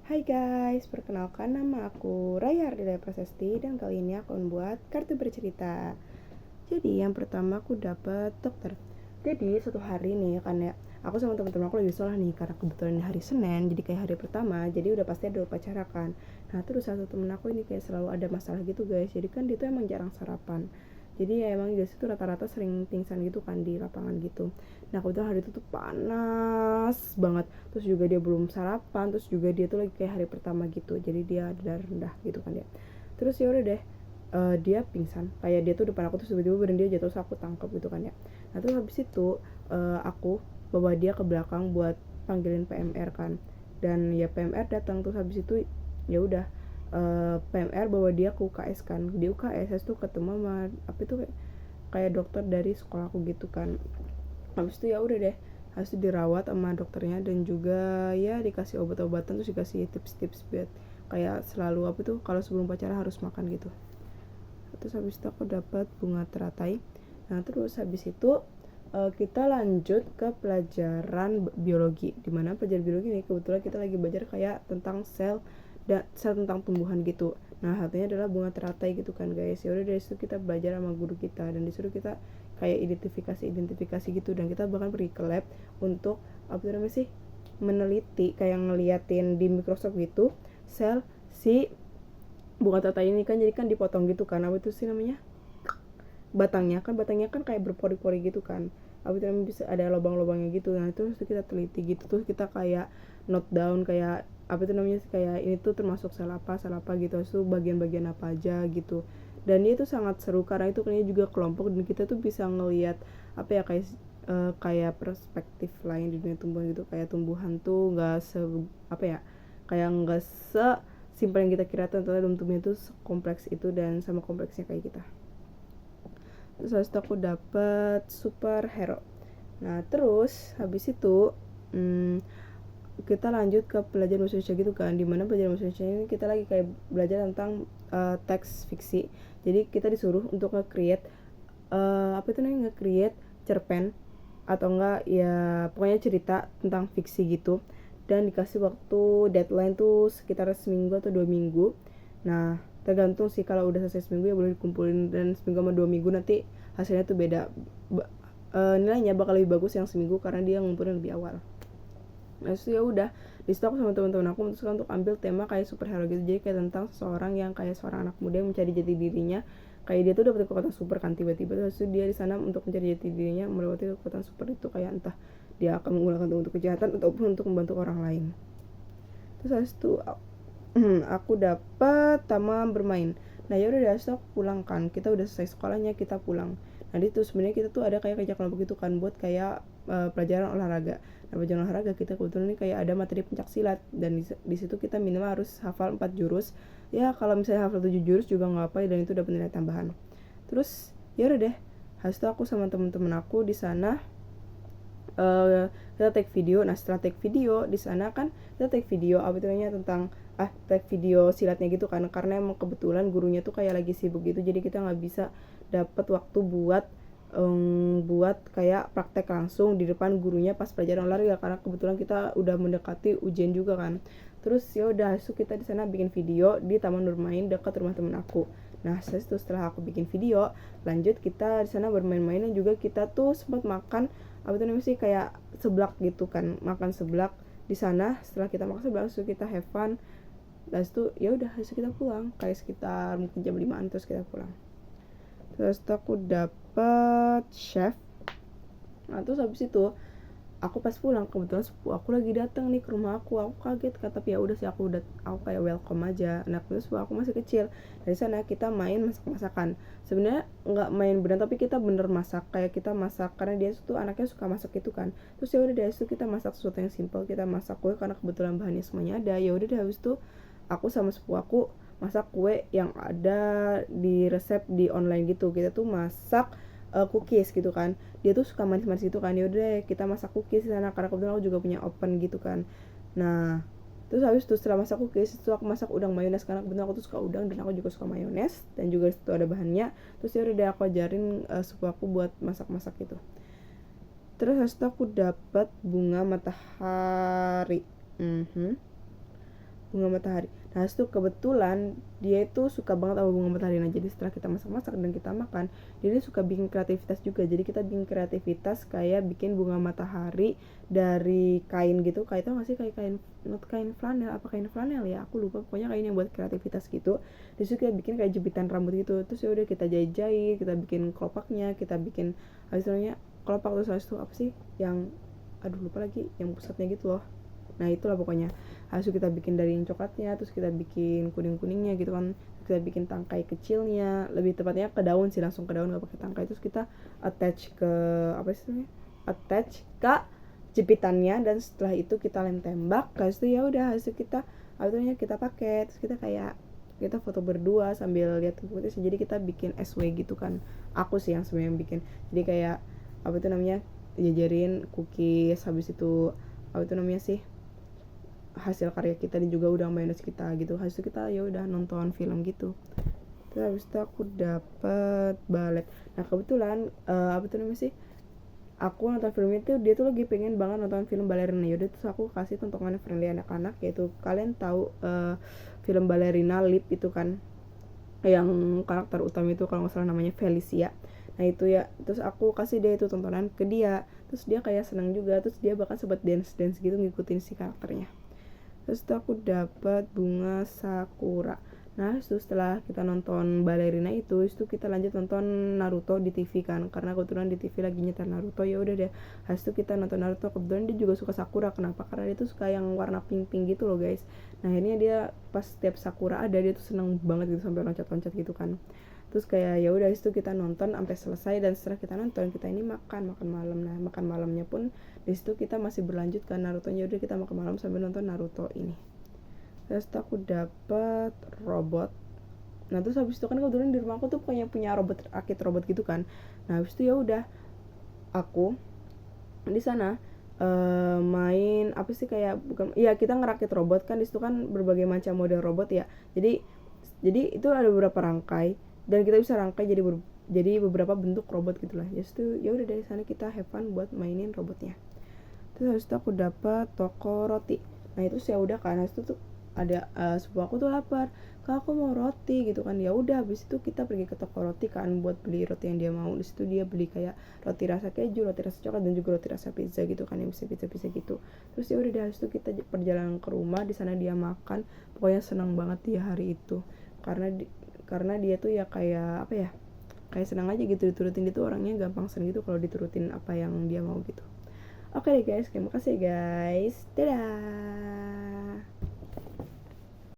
Hai guys, perkenalkan nama aku Raya Ardila Prasasti dan kali ini aku membuat kartu bercerita. Jadi yang pertama aku dapat dokter. Jadi suatu hari nih kan ya, aku sama teman-teman aku lagi sekolah nih karena kebetulan hari Senin, jadi kayak hari pertama, jadi udah pasti ada upacara kan. Nah terus satu temen aku ini kayak selalu ada masalah gitu guys, jadi kan dia tuh emang jarang sarapan. Jadi ya emang di situ rata-rata sering pingsan gitu kan di lapangan gitu. Nah kebetulan hari itu tuh panas banget, terus juga dia belum sarapan, terus juga dia tuh lagi kayak hari pertama gitu, jadi dia darah rendah gitu kan ya. Terus ya udah deh, dia pingsan, kayak dia tuh depan aku terus tiba-tiba berhenti aja, terus aku tangkap gitu kan ya. Nah terus habis itu aku bawa dia ke belakang buat panggilin PMR kan, dan ya PMR datang. Terus habis itu ya udah, PMR bawa dia ke UKS kan. Di UKS tuh ketemu sama apa itu kayak dokter dari sekolahku gitu kan. Habis itu ya udah deh, harus dirawat sama dokternya dan juga ya dikasih obat-obatan, terus dikasih tips-tips buat kayak selalu apa tuh kalau sebelum pacaran harus makan gitu. Terus habis itu aku dapat bunga teratai. Nah terus habis itu kita lanjut ke pelajaran biologi, dimana pelajaran biologi ini kebetulan kita lagi belajar kayak tentang sel dan sel tentang tumbuhan gitu. Nah satunya adalah bunga teratai gitu kan guys. Ya udah dari situ kita belajar sama guru kita dan disuruh kita kayak identifikasi gitu, dan kita bahkan pergi ke lab untuk apa namanya sih, meneliti kayak ngeliatin di mikroskop gitu sel si bunga teratai ini kan. Jadi kan dipotong gitu kan, apa itu sih namanya, batangnya kan kayak berpori-pori gitu kan, apa itu namanya, bisa ada lubang-lubangnya gitu. Nah itu kita teliti gitu, terus kita kayak note down kayak apa itu namanya, kayak ini tuh termasuk sel apa gitu, itu bagian-bagian apa aja gitu. Dan itu sangat seru karena itu kayaknya juga kelompok, dan kita tuh bisa ngelihat apa ya, kayak perspektif lain di dunia tumbuhan gitu. Kayak tumbuhan tuh nggak se apa ya, kayak nggak se simpel yang kita kira, ternyata dalam tubuhnya itu kompleks itu dan sama kompleksnya kayak kita. Terus habis itu aku dapet superhero. Nah terus habis itu kita lanjut ke pelajaran bahasa Indonesia gitu kan, dimana pelajaran bahasa Indonesia ini kita lagi kayak belajar tentang teks fiksi. Jadi kita disuruh untuk nge-create apa itu namanya, nge-create cerpen atau enggak ya pokoknya cerita tentang fiksi gitu, dan dikasih waktu deadline tuh sekitar seminggu atau 2 minggu. Nah tergantung sih, kalau udah selesai seminggu ya boleh dikumpulin, dan seminggu sama 2 minggu nanti hasilnya tuh beda. Nilainya bakal lebih bagus yang seminggu karena dia ngumpulin lebih awal. Nah itu ya udah, di situ aku sama teman-teman aku memutuskan untuk ambil tema kayak superhero gitu. Jadi kayak tentang seseorang yang kayak seorang anak muda yang mencari jati dirinya. Kayak dia tuh dapat kekuatan super kan, tiba-tiba terus dia di sana untuk mencari jati dirinya melewati kekuatan super itu, kayak entah dia akan menggunakan itu untuk kejahatan ataupun untuk membantu orang lain. Terus habis itu aku dapat taman bermain. Nah ya udah, dari situ aku pulang kan, kita udah selesai sekolahnya, kita pulang. Nah itu sebenarnya kita tuh ada kayak kerja kelompok gitu kan, buat kayak pelajaran olahraga. Nah pelajaran olahraga kita kebetulan ini kayak ada materi pencak silat, dan di situ kita minimal harus hafal 4 jurus. Ya kalau misalnya hafal 7 jurus juga nggak apa, dan itu dapat nilai tambahan. Terus ya udah deh, habis itu aku sama teman-teman aku di sana kita take video. Nah setelah take video di sana kan kita take video apa itu namanya, tentang take video silatnya gitu kan, karena emang kebetulan gurunya tuh kayak lagi sibuk gitu, jadi kita nggak bisa dapat waktu buat kayak praktek langsung di depan gurunya pas pelajaran olahraga, karena kebetulan kita udah mendekati ujian juga kan. Terus ya udah, so kita di sana bikin video di taman bermain dekat rumah temen aku. Nah setelah aku bikin video, lanjut kita di sana bermain-main, dan juga kita tuh sempat makan apa itu namanya sih, kayak seblak gitu kan, makan seblak di sana. Setelah kita makan seblak, so kita have fun. Dan itu ya udah, habis kita pulang kayak sekitar mungkin jam 5-an, terus kita pulang. Terus aku dapet chef. Nah terus habis itu aku pas pulang kebetulan sepupu aku lagi datang nih ke rumah aku kaget kan, tapi ya udah sih, aku kayak welcome aja. Nah terus sepupu aku masih kecil, dari sana kita main masakan. Sebenarnya nggak main beneran, tapi kita bener masak, kayak kita masak karena dia tuh anaknya suka masak gitu kan. Terus ya udah, dari situ kita masak sesuatu yang simple, kita masak kue karena kebetulan bahannya semuanya ada. Ya udah, habis itu aku sama sepupu aku masak kue yang ada di resep di online gitu. Kita tuh masak cookies gitu kan, dia tuh suka manis-manis gitu kan. Ya udah kita masak cookies di sana karena kebetulan aku juga punya oven gitu kan. Nah terus habis itu setelah masak cookies itu aku masak udang mayones, karena kebetulan aku tuh suka udang dan aku juga suka mayones, dan juga itu ada bahannya. Terus ya udah, aku ajarin sepupu aku buat masak-masak gitu. Terus habis itu aku dapat bunga matahari. bunga matahari. Nah itu kebetulan dia itu suka banget sama bunga matahari. Nah jadi setelah kita masak-masak dan kita makan, dia suka bikin kreativitas juga. Jadi kita bikin kreativitas kayak bikin bunga matahari dari kain gitu. Kayak tau gak sih, kayak kain, not kain flanel, apa kain flanel ya, aku lupa, pokoknya kain yang buat kreativitas gitu. Terus kita bikin kayak jepitan rambut gitu. Terus ya udah kita jahit-jahit, kita bikin kelopaknya, kita bikin hasilnya kelopak. Terus habis itu apa sih yang, aduh lupa lagi, yang pusatnya gitu loh. Nah itulah pokoknya habis itu kita bikin dari coklatnya, terus kita bikin kuning-kuningnya gitu kan, kita bikin tangkai kecilnya, lebih tepatnya ke daun sih, langsung ke daun gak pakai tangkai. Terus kita attach ke apa sih namanya, attach ke jepitannya, dan setelah itu kita lem tembak. Habis itu ya udah, habis itu kita akhirnya kita pakai, terus kita kayak kita foto berdua sambil lihat putih. Jadi kita bikin SW gitu kan, aku sih yang sebenarnya bikin. Jadi kayak apa itu namanya, jajarin cookies, habis itu apa itu namanya sih, hasil karya kita dan juga udah minus kita gitu. Habis itu kita ya udah nonton film gitu. Terus habis itu aku dapet balet. Nah kebetulan apa tuh namanya sih, aku nonton film itu, dia tuh lagi pengen banget nonton film Balerina. Yaudah terus aku kasih tontonan friendly anak-anak, yaitu kalian tahu film Balerina Lip itu kan, yang karakter utama itu kalau nggak salah namanya Felicia. Nah itu ya, terus aku kasih dia itu tontonan ke dia, terus dia kayak senang juga, terus dia bahkan sempat dance gitu ngikutin si karakternya. Terus itu aku dapat bunga sakura. Nah itu setelah kita nonton Balerina itu kita lanjut nonton Naruto di TV kan, karena kebetulan di TV lagi nyetel Naruto. Ya udah deh, habis itu kita nonton Naruto. Kebetulan dia juga suka sakura. Kenapa? Karena dia tuh suka yang warna pink gitu loh guys. Nah akhirnya dia pas setiap sakura ada, dia tuh seneng banget gitu sampai loncat-loncat gitu kan. Terus kayak ya udah itu kita nonton sampai selesai, dan setelah kita nonton kita ini makan malam. Nah makan malamnya pun di situ kita masih berlanjut kan Naruto-nya. Udah kita makan malam sambil nonton Naruto ini. Terus aku dapet robot. Nah terus habis itu kan kebetulan di rumah aku tuh punya robot, rakit robot gitu kan. Nah habis itu ya udah aku di sana main apa sih, kayak bukan ya, kita ngerakit robot kan. Di situ kan berbagai macam model robot ya. Jadi itu ada beberapa rangkai, dan kita bisa rangkai jadi beberapa bentuk robot gitulah. Just itu ya udah dari sana kita have fun buat mainin robotnya. Terus habis itu aku dapat toko roti. Nah itu sih ya udah kan, habis itu tuh ada sepupu aku tuh lapar, Kak aku mau roti gitu kan. Ya udah habis itu kita pergi ke toko roti kan buat beli roti yang dia mau. Di situ dia beli kayak roti rasa keju, roti rasa coklat, dan juga roti rasa pizza gitu kan, yang bisa pizza gitu. Terus ya udah habis itu kita perjalanan ke rumah. Di sana dia makan, pokoknya senang banget dia hari itu, karena dia tuh ya kayak apa ya, kayak senang aja gitu diturutin. Dia tuh orangnya gampang seneng gitu kalau diturutin apa yang dia mau gitu. Oke deh guys, terima kasih guys. Dadah.